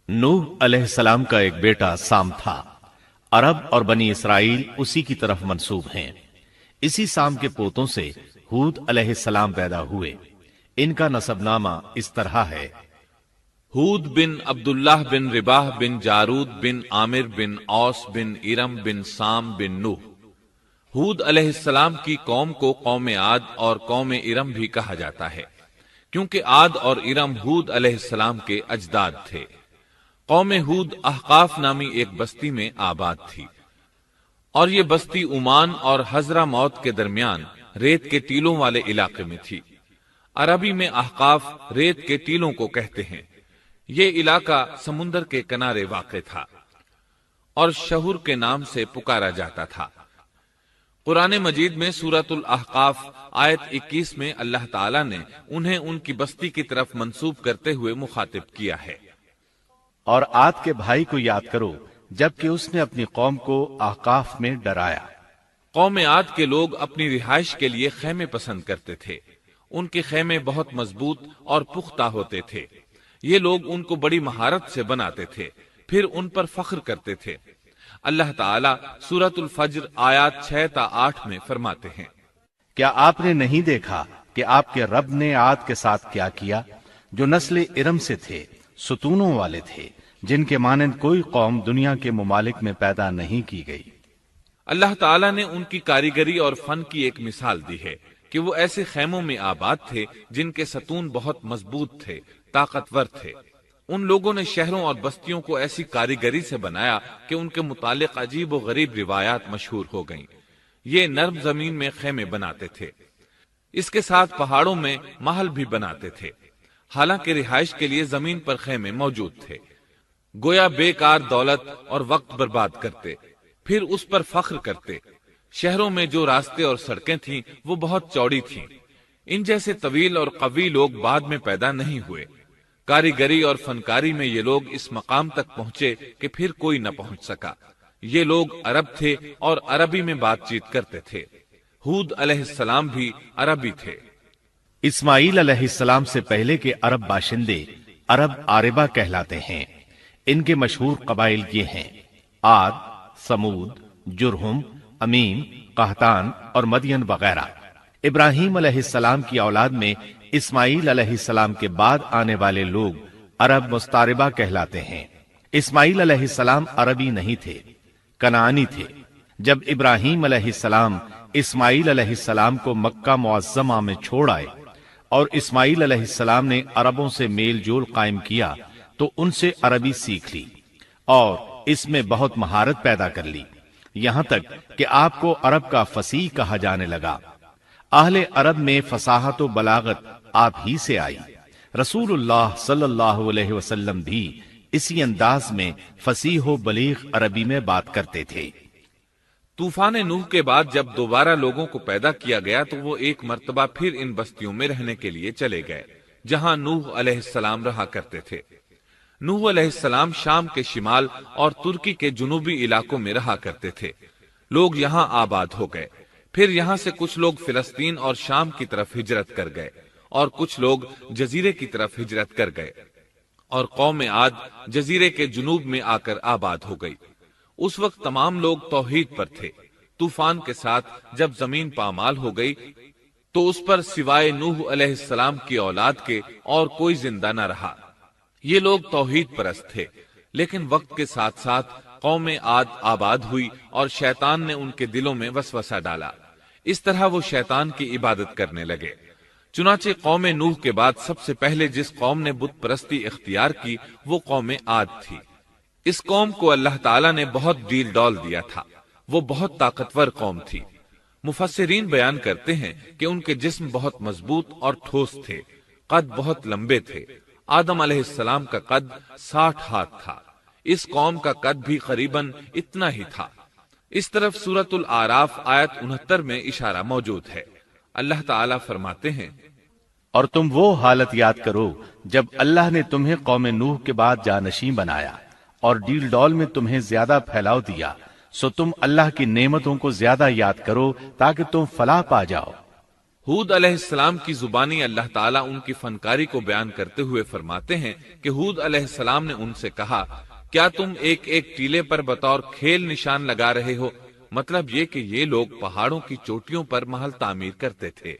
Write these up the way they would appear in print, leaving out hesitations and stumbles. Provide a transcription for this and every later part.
نوح علیہ السلام کا ایک بیٹا سام تھا۔ عرب اور بنی اسرائیل اسی کی طرف منسوب ہیں۔ اسی سام کے پوتوں سے ہود علیہ السلام پیدا ہوئے۔ ان کا نسب نامہ اس طرح ہے: ہود بن عبداللہ بن رباح بن جارود بن عامر بن اوس بن ارم بن سام بن نوح۔ ہود علیہ السلام کی قوم کو قوم عاد اور قوم ارم بھی کہا جاتا ہے، کیونکہ عاد اور ارم ہود علیہ السلام کے اجداد تھے۔ قوم ہود احقاف نامی ایک بستی میں آباد تھی، اور یہ بستی عمان اور حضرہ موت کے درمیان ریت کے ٹیلوں والے علاقے میں تھی۔ عربی میں احقاف ریت کے ٹیلوں کو کہتے ہیں۔ یہ علاقہ سمندر کے کنارے واقع تھا اور شہر کے نام سے پکارا جاتا تھا۔ قرآن مجید میں سورۃ الاحقاف آیت 21 میں اللہ تعالیٰ نے انہیں ان کی بستی کی طرف منسوب کرتے ہوئے مخاطب کیا ہے۔ اور عاد کے بھائی کو یاد کرو جبکہ اس نے اپنی قوم کو احقاف میں ڈرایا۔ قوم عاد کے لوگ اپنی رہائش کے لیے خیمے پسند کرتے تھے۔ ان کے خیمے بہت مضبوط اور پختہ ہوتے تھے۔ یہ لوگ ان کو بڑی مہارت سے بناتے تھے، پھر ان پر فخر کرتے تھے۔ اللہ تعالیٰ سورۃ الفجر آیات 6 تا 8 میں فرماتے ہیں: کیا آپ نے نہیں دیکھا کہ آپ کے رب نے عاد کے ساتھ کیا کیا، جو نسل ارم سے تھے، ستونوں والے تھے، جن کے مانند کوئی قوم دنیا کے ممالک میں پیدا نہیں کی گئی۔ اللہ تعالیٰ نے ان کی کاریگری اور فن کی ایک مثال دی ہے کہ وہ ایسے خیموں میں آباد تھے جن کے ستون بہت مضبوط تھے، طاقتور تھے۔ ان لوگوں نے شہروں اور بستیوں کو ایسی کاریگری سے بنایا کہ ان کے متعلق عجیب و غریب روایات مشہور ہو گئیں۔ یہ نرم زمین میں خیمے بناتے تھے، اس کے ساتھ پہاڑوں میں محل بھی بناتے تھے۔ حالانکہ رہائش کے لیے زمین پر خیمے موجود تھے، گویا بیکار دولت اور وقت برباد کرتے، پھر اس پر فخر کرتے۔ شہروں میں جو راستے اور سڑکیں تھیں وہ بہت چوڑی تھیں۔ ان جیسے طویل اور قوی لوگ بعد میں پیدا نہیں ہوئے۔ کاریگری اور فنکاری میں یہ لوگ اس مقام تک پہنچے کہ پھر کوئی نہ پہنچ سکا۔ یہ لوگ عرب تھے اور عربی میں بات چیت کرتے تھے۔ ہود علیہ السلام بھی عربی تھے۔ اسماعیل علیہ السلام سے پہلے کے عرب باشندے عرب عاربہ کہلاتے ہیں۔ ان کے مشہور قبائل یہ ہیں: عاد، سمود، جرہم، امین، قحطان اور مدین وغیرہ۔ ابراہیم علیہ السلام کی اولاد میں اسماعیل علیہ السلام کے بعد آنے والے لوگ عرب مستعربہ کہلاتے ہیں۔ اسماعیل علیہ السلام عربی نہیں تھے، کنعانی تھے۔ جب ابراہیم علیہ السلام اسماعیل علیہ السلام کو مکہ معظمہ میں چھوڑ آئے اور اسماعیل علیہ السلام نے عربوں سے میل جول قائم کیا تو ان سے عربی سیکھ لی اور اس میں بہت مہارت پیدا کر لی، یہاں تک کہ آپ کو عرب کا فصیح کہا جانے لگا۔ اہل عرب میں فصاحت و بلاغت آپ ہی سے آئی۔ رسول اللہ صلی اللہ علیہ وسلم بھی اسی انداز میں فصیح و بلیغ عربی میں بات کرتے تھے۔ طوفان نوح کے بعد جب دوبارہ لوگوں کو پیدا کیا گیا تو وہ ایک مرتبہ پھر ان بستیوں میں رہنے کے لیے چلے گئے جہاں نوح علیہ السلام رہا کرتے تھے۔ نوح علیہ السلام شام کے شمال اور ترکی کے جنوبی علاقوں میں رہا کرتے تھے۔ لوگ یہاں آباد ہو گئے، پھر یہاں سے کچھ لوگ فلسطین اور شام کی طرف ہجرت کر گئے اور کچھ لوگ جزیرے کی طرف ہجرت کر گئے، اور قوم عاد جزیرے کے جنوب میں آ کر آباد ہو گئی۔ اس وقت تمام لوگ توحید پر تھے۔ طوفان کے ساتھ جب زمین پامال ہو گئی تو اس پر سوائے نوح علیہ السلام کی اولاد کے اور کوئی زندہ نہ رہا۔ یہ لوگ توحید پرست تھے، لیکن وقت کے ساتھ ساتھ قوم عاد آباد ہوئی اور شیطان نے ان کے دلوں میں وسوسہ ڈالا۔ اس طرح وہ شیطان کی عبادت کرنے لگے۔ چنانچہ قوم نوح کے بعد سب سے پہلے جس قوم نے بت پرستی اختیار کی وہ قوم عاد تھی۔ اس قوم کو اللہ تعالیٰ نے بہت ڈیل ڈال دیا تھا۔ وہ بہت طاقتور قوم تھی۔ مفسرین بیان کرتے ہیں کہ ان کے جسم بہت مضبوط اور ٹھوس تھے، قد بہت لمبے تھے۔ آدم علیہ السلام کا قد 60 ہاتھ تھا۔ اس قوم کا قد بھی قریباً اتنا ہی تھا۔ اس طرف سورۃ الاعراف آیت 69 میں اشارہ موجود ہے۔ اللہ تعالیٰ فرماتے ہیں: اور تم وہ حالت یاد کرو جب اللہ نے تمہیں قوم نوح کے بعد جانشین بنایا اور ڈیل ڈول میں تمہیں زیادہ پھیلاؤ دیا، سو تم اللہ کی نعمتوں کو زیادہ یاد کرو تاکہ تم فلاح پا جاؤ۔ ہود علیہ السلام کی زبانی اللہ تعالیٰ ان کی فنکاری کو بیان کرتے ہوئے فرماتے ہیں کہ ہود علیہ السلام نے ان سے کہا، کیا تم ایک ایک ٹیلے پر بطور کھیل نشان لگا رہے ہو؟ مطلب یہ کہ یہ لوگ پہاڑوں کی چوٹیوں پر محل تعمیر کرتے تھے۔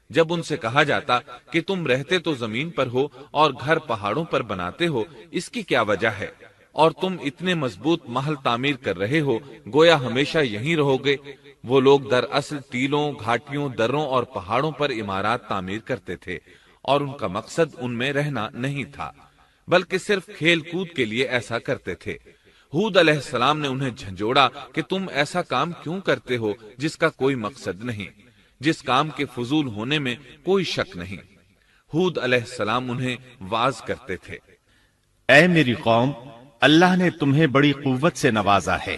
جب ان سے کہا جاتا کہ تم رہتے تو زمین پر ہو اور گھر پہاڑوں پر بناتے ہو، اس کی کیا وجہ ہے؟ اور تم اتنے مضبوط محل تعمیر کر رہے ہو، گویا ہمیشہ یہیں رہو گے۔ وہ لوگ دراصل ٹیلوں، گھاٹیوں، دروں اور پہاڑوں پر عمارات تعمیر کرتے تھے، اور ان کا مقصد ان میں رہنا نہیں تھا، بلکہ صرف کھیل کود کے لیے ایسا کرتے تھے۔ ہود علیہ السلام نے انہیں جھنجھوڑا کہ تم ایسا کام کیوں کرتے ہو جس کا کوئی مقصد نہیں، جس کام کے فضول ہونے میں کوئی شک نہیں۔ ہود علیہ السلام انہیں واعظ کرتے تھے۔ اے میری قوم، اللہ نے تمہیں بڑی قوت سے نوازا ہے۔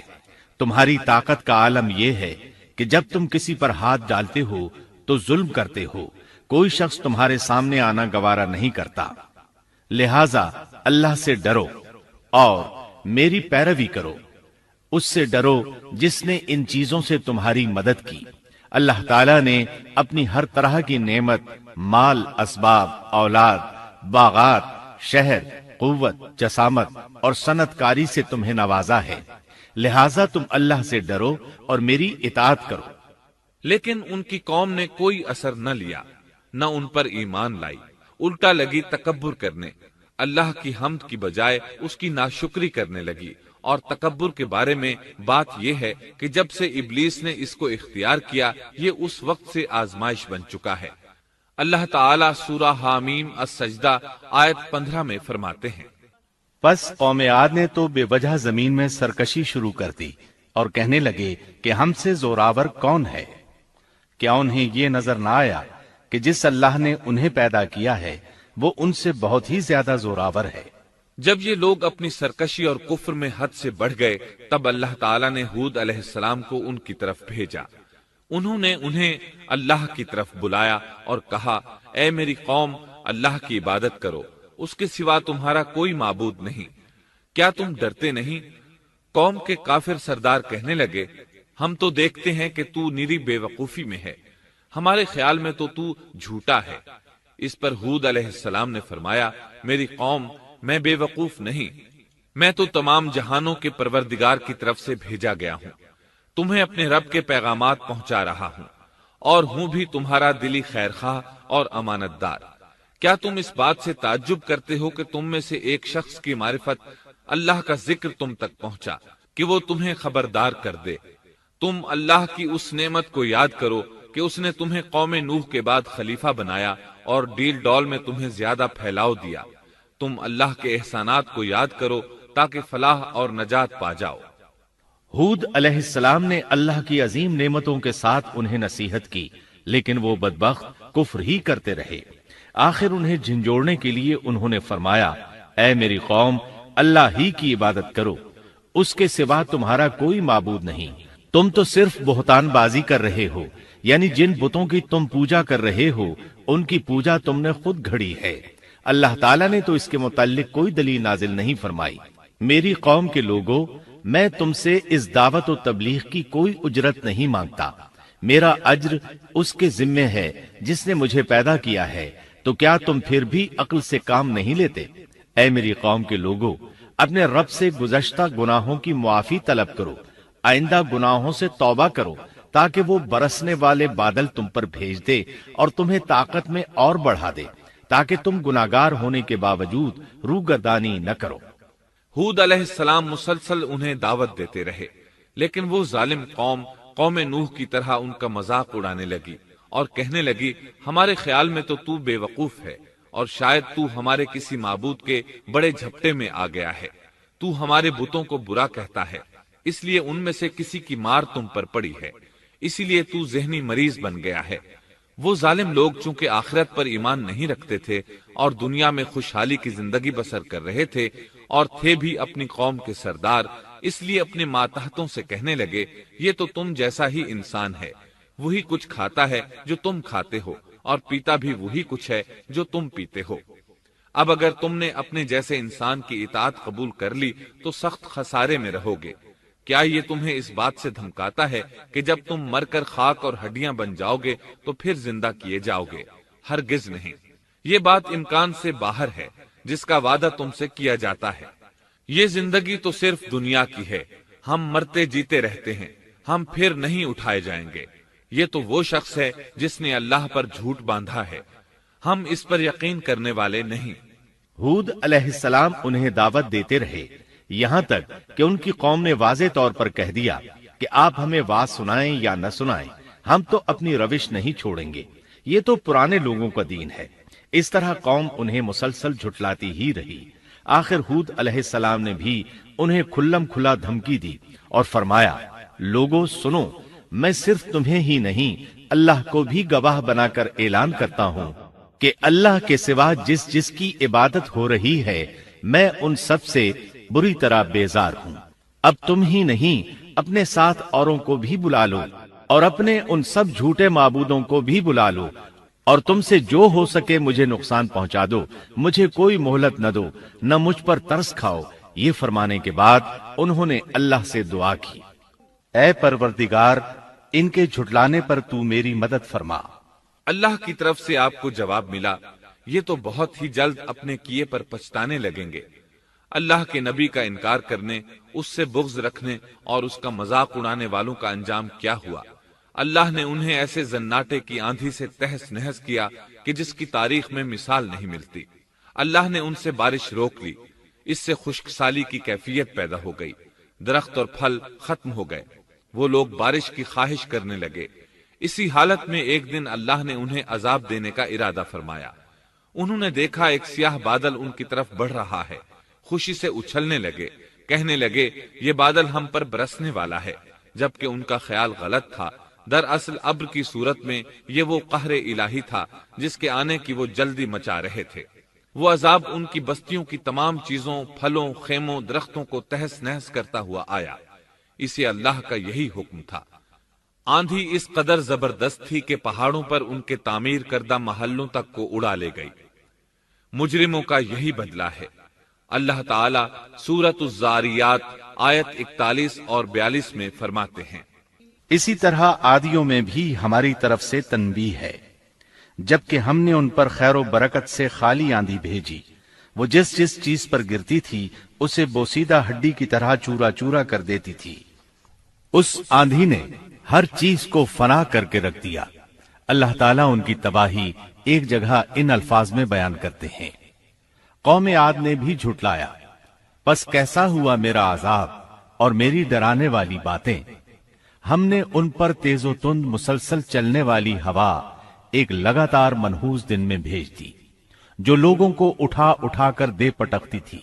تمہاری طاقت کا عالم یہ ہے کہ جب تم کسی پر ہاتھ ڈالتے ہو تو ظلم کرتے ہو، کوئی شخص تمہارے سامنے آنا گوارا نہیں کرتا۔ لہذا اللہ سے ڈرو اور میری پیروی کرو، اس سے ڈرو جس نے ان چیزوں سے تمہاری مدد کی۔ اللہ تعالیٰ نے اپنی ہر طرح کی نعمت، مال، اسباب، اولاد، باغات، شہر، قوت، جسامت اور صنعت کاری سے تمہیں نوازا ہے، لہذا تم اللہ سے ڈرو اور میری اطاعت کرو۔ لیکن ان کی قوم نے کوئی اثر نہ لیا، نہ ان پر ایمان لائی، الٹا لگی تکبر کرنے، اللہ کی حمد کی بجائے اس کی ناشکری کرنے لگی۔ اور تکبر کے بارے میں بات یہ ہے کہ جب سے ابلیس نے اس کو اختیار کیا، یہ اس وقت سے آزمائش بن چکا ہے۔ اللہ تعالیٰ سورہ حامیم السجدہ آیت 15 میں فرماتے ہیں، پس قوم عاد نے تو بے وجہ زمین میں سرکشی شروع کر دی اور کہنے لگے کہ ہم سے زوراور کون ہے؟ کیا انہیں یہ نظر نہ آیا کہ جس اللہ نے انہیں پیدا کیا ہے وہ ان سے بہت ہی زیادہ زوراور ہے؟ جب یہ لوگ اپنی سرکشی اور کفر میں حد سے بڑھ گئے، تب اللہ تعالیٰ نے ہود علیہ السلام کو ان کی طرف بھیجا۔ انہوں نے انہیں اللہ کی طرف بلایا اور کہا، اے میری قوم، اللہ کی عبادت کرو، اس کے سوا تمہارا کوئی معبود نہیں۔ کیا تم ڈرتے نہیں؟ قوم کے کافر سردار کہنے لگے، ہم تو دیکھتے ہیں کہ تو نری بے وقوفی میں ہے، ہمارے خیال میں تو جھوٹا ہے۔ اس پر ہود علیہ السلام نے فرمایا، میری قوم، میں بے وقوف نہیں، میں تو تمام جہانوں کے پروردگار کی طرف سے بھیجا گیا ہوں، تمہیں اپنے رب کے پیغامات پہنچا رہا ہوں، اور ہوں بھی تمہارا دلی خیر خواہ اور امانت دار۔ کیا تم اس بات سے تعجب کرتے ہو کہ تم میں سے ایک شخص کی معرفت، اللہ کا ذکر تم تک پہنچا کہ وہ تمہیں خبردار کر دے؟ تم اللہ کی اس نعمت کو یاد کرو کہ اس نے تمہیں قوم نوح کے بعد خلیفہ بنایا اور ڈیل ڈول میں تمہیں زیادہ پھیلاؤ دیا۔ تم اللہ کے احسانات کو یاد کرو تاکہ فلاح اور نجات پا جاؤ۔ ہود علیہ السلام نے اللہ کی عظیم نعمتوں کے ساتھ انہیں نصیحت کی، لیکن وہ بدبخت کفر ہی کرتے رہے۔ آخر انہیں جھنجھوڑنے کے لیے انہوں نے فرمایا، اے میری قوم، اللہ ہی کی عبادت کرو، اس کے سوا تمہارا کوئی معبود نہیں۔ تم تو صرف بہتان بازی کر رہے ہو، یعنی جن بتوں کی تم پوجا کر رہے ہو ان کی پوجا تم نے خود گھڑی ہے۔ اللہ تعالیٰ نے تو اس کے متعلق کوئی دلیل نازل نہیں فرمائی۔ میری قوم کے لوگوں، میں تم سے اس دعوت و تبلیغ کی کوئی اجرت نہیں مانگتا، میرا اجر اس کے ذمے ہے جس نے مجھے پیدا کیا ہے، تو کیا تم پھر بھی عقل سے کام نہیں لیتے؟ اے میری قوم کے لوگوں، اپنے رب سے گزشتہ گناہوں کی معافی طلب کرو، آئندہ گناہوں سے توبہ کرو، تاکہ وہ برسنے والے بادل تم پر بھیج دے اور تمہیں طاقت میں اور بڑھا دے، تاکہ تم گناہگار ہونے کے باوجود روگردانی نہ کرو۔ ہود علیہ السلام مسلسل انہیں دعوت دیتے رہے، لیکن وہ ظالم قوم نوح کی طرح ان کا مذاق اڑانے لگی اور کہنے لگی، ہمارے خیال میں تو بے وقوف ہے، اور شاید تو ہمارے کسی معبود کے بڑے جھپٹے میں آ گیا ہے، تو ہمارے بتوں کو برا کہتا ہے، اس لیے ان میں سے کسی کی مار تم پر پڑی ہے، اسی لیے تو ذہنی مریض بن گیا ہے۔ وہ ظالم لوگ چونکہ آخرت پر ایمان نہیں رکھتے تھے اور دنیا میں خوشحالی کی زندگی بسر کر رہے تھے، اور تھے بھی اپنی قوم کے سردار، اس لیے اپنے ماتحتوں سے کہنے لگے، یہ تو تم جیسا ہی انسان ہے، وہی کچھ کھاتا ہے جو تم کھاتے ہو، اور پیتا بھی وہی کچھ ہے جو تم پیتے ہو۔ اب اگر تم نے اپنے جیسے انسان کی اطاعت قبول کر لی تو سخت خسارے میں رہو گے۔ کیا یہ تمہیں اس بات سے دھمکاتا ہے کہ جب تم مر کر خاک اور ہڈیاں بن جاؤ گے تو پھر زندہ کیے جاؤ گے؟ ہرگز نہیں، یہ بات امکان سے باہر ہے جس کا وعدہ تم سے کیا جاتا ہے۔ یہ زندگی تو صرف دنیا کی ہے، ہم مرتے جیتے رہتے ہیں، ہم پھر نہیں اٹھائے جائیں گے۔ یہ تو وہ شخص ہے جس نے اللہ پر جھوٹ باندھا ہے، ہم اس پر یقین کرنے والے نہیں۔ ہود علیہ السلام انہیں دعوت دیتے رہے یہاں تک کہ ان کی قوم نے واضح طور پر کہہ دیا کہ آپ ہمیں واز سنائیں یا نہ سنائیں، ہم تو اپنی روش نہیں چھوڑیں گے، یہ تو پرانے لوگوں کا دین ہے۔ اس طرح قوم انہیں مسلسل جھٹلاتی ہی رہی۔ آخر ہود علیہ السلام نے بھی انہیں کھلم کھلا دھمکی دی اور فرمایا، لوگوں سنو، میں صرف تمہیں ہی نہیں اللہ کو بھی گواہ بنا کر اعلان کرتا ہوں کہ اللہ کے سوا جس کی عبادت ہو رہی ہے میں ان سب سے بری طرح بیزار ہوں۔ اب تم ہی نہیں اپنے ساتھ اوروں کو بھی بلا لو اور اپنے ان سب جھوٹے معبودوں کو بھی بلا لو، اور تم سے جو ہو سکے مجھے نقصان پہنچا دو، مجھے کوئی مہلت نہ دو، نہ مجھ پر ترس کھاؤ۔ یہ فرمانے کے بعد انہوں نے اللہ سے دعا کی، اے پروردگار، ان کے جھٹلانے پر تو میری مدد فرما۔ اللہ کی طرف سے آپ کو جواب ملا، یہ تو بہت ہی جلد اپنے کیے پر پچھتانے لگیں گے۔ اللہ کے نبی کا انکار کرنے، اس سے بغض رکھنے اور اس کا مذاق اڑانے والوں کا انجام کیا ہوا؟ اللہ نے انہیں ایسے زناٹے کی آندھی سے تہس نہس کیا کہ جس کی تاریخ میں مثال نہیں ملتی۔ اللہ نے ان سے بارش روک لی، اس سے خشک سالی کی کیفیت پیدا ہو گئی، درخت اور پھل ختم ہو گئے، وہ لوگ بارش کی خواہش کرنے لگے۔ اسی حالت میں ایک دن اللہ نے انہیں عذاب دینے کا ارادہ فرمایا۔ انہوں نے دیکھا ایک سیاہ بادل ان کی طرف بڑھ رہا ہے، خوشی سے اچھلنے لگے، کہنے لگے یہ بادل ہم پر برسنے والا ہے، جبکہ ان کا خیال غلط تھا۔ دراصل ابر کی صورت میں یہ وہ قہر الہی تھا جس کے آنے کی وہ جلدی مچا رہے تھے۔ وہ عذاب ان کی بستیوں کی تمام چیزوں، پھلوں، خیموں، درختوں کو تہس نہس کرتا ہوا آیا۔ اسے اللہ کا یہی حکم تھا۔ آندھی اس قدر زبردست تھی کہ پہاڑوں پر ان کے تعمیر کردہ محلوں تک کو اڑا لے گئی۔ مجرموں کا یہی بدلہ ہے۔ اللہ تعالی سورۃ الزاریات آیت 41 اور 42 میں فرماتے ہیں، اسی طرح عادیوں میں بھی ہماری طرف سے تنبیہ ہے، جبکہ ہم نے ان پر خیر و برکت سے خالی آندھی بھیجی، وہ جس چیز پر گرتی تھی اسے بوسیدہ ہڈی کی طرح چورا چورا کر دیتی تھی۔ اس آندھی نے ہر چیز کو فنا کر کے رکھ دیا۔ اللہ تعالیٰ ان کی تباہی ایک جگہ ان الفاظ میں بیان کرتے ہیں، قوم عاد نے بھی جھٹلایا، پس کیسا ہوا میرا عذاب اور میری ڈرانے والی باتیں۔ ہم نے ان پر تیز و تند مسلسل چلنے والی ہوا ایک لگاتار منحوس دن میں بھیج دی، جو لوگوں کو اٹھا اٹھا کر دے پٹکتی تھی،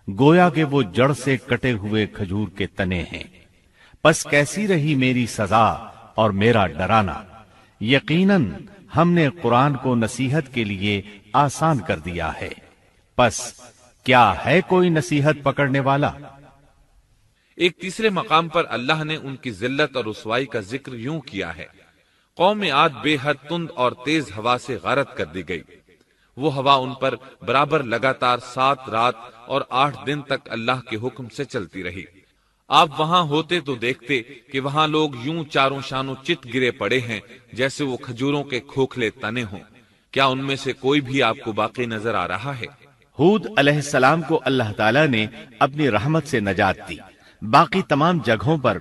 گویا کہ وہ جڑ سے کٹے ہوئے کھجور کے تنے ہیں۔ پس کیسی رہی میری سزا اور میرا ڈرانا۔ یقیناً ہم نے قرآن کو نصیحت کے لیے آسان کر دیا ہے، پس کیا ہے کوئی نصیحت پکڑنے والا؟ ایک تیسرے مقام پر اللہ نے ان کی ذلت اور رسوائی کا ذکر یوں کیا ہے، قوم عاد بے حد تند اور تیز ہوا سے غارت کر دی گئی۔ وہ ہوا ان پر برابر لگاتار 7 رات اور 8 دن تک اللہ کے حکم سے چلتی رہی۔ آپ وہاں ہوتے تو دیکھتے کہ وہاں لوگ یوں چاروں شانوں چت گرے پڑے ہیں جیسے وہ کھجوروں کے کھوکھلے تنے ہوں۔ کیا ان میں سے کوئی بھی آپ کو باقی نظر آ رہا ہے؟ ہود علیہ السلام کو اللہ تعالیٰ نے اپنی رحمت سے نجات دی، باقی تمام جگہوں پر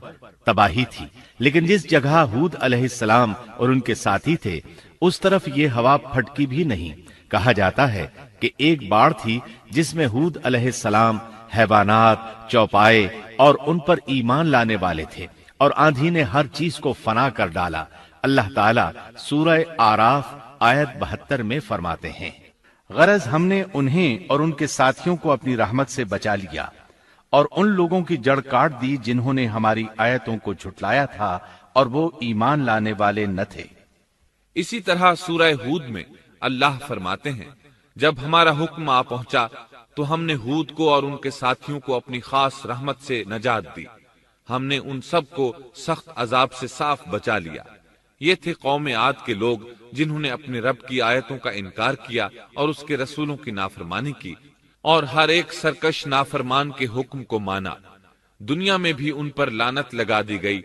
تباہی تھی، لیکن جس جگہ ہود علیہ السلام اور ان کے ساتھی تھے اس طرف یہ ہوا پھٹکی بھی نہیں۔ کہا جاتا ہے کہ ایک باڑ تھی جس میں ہود علیہ السلام، حیوانات، چوپائے اور ان پر ایمان لانے والے تھے، اور آندھی نے ہر چیز کو فنا کر ڈالا۔ اللہ تعالیٰ سورہ آراف آیت 72 میں فرماتے ہیں، غرض ہم نے انہیں اور ان کے ساتھیوں کو اپنی رحمت سے بچا لیا اور ان لوگوں کی جڑ کاٹ دی جنہوں نے ہماری آیتوں کو جھٹلایا تھا اور وہ ایمان لانے والے نہ تھے۔ اسی طرح سورہ ہود میں اللہ فرماتے ہیں، جب ہمارا حکم آ پہنچا تو ہم نے ہود کو اور ان کے ساتھیوں کو اپنی خاص رحمت سے نجات دی۔ ہم نے ان سب کو سخت عذاب سے صاف بچا لیا۔ یہ تھے قوم عاد کے لوگ جنہوں نے اپنے رب کی آیتوں کا انکار کیا اور اس کے رسولوں کی نافرمانی کی، اور ہر ایک سرکش نافرمان کے حکم کو مانا۔ دنیا میں بھی ان پر لعنت لگا دی گئی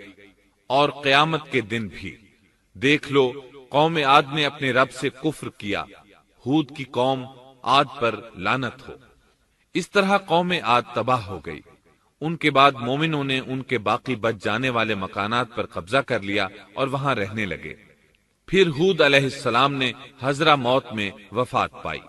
اور قیامت کے دن بھی۔ دیکھ لو قوم عاد نے اپنے رب سے کفر کیا، ہود کی قوم عاد پر لعنت ہو۔ اس طرح قوم عاد تباہ ہو گئی۔ ان کے بعد مومنوں نے ان کے باقی بچ جانے والے مکانات پر قبضہ کر لیا اور وہاں رہنے لگے۔ پھر ہود علیہ السلام نے حضرہ موت میں وفات پائی۔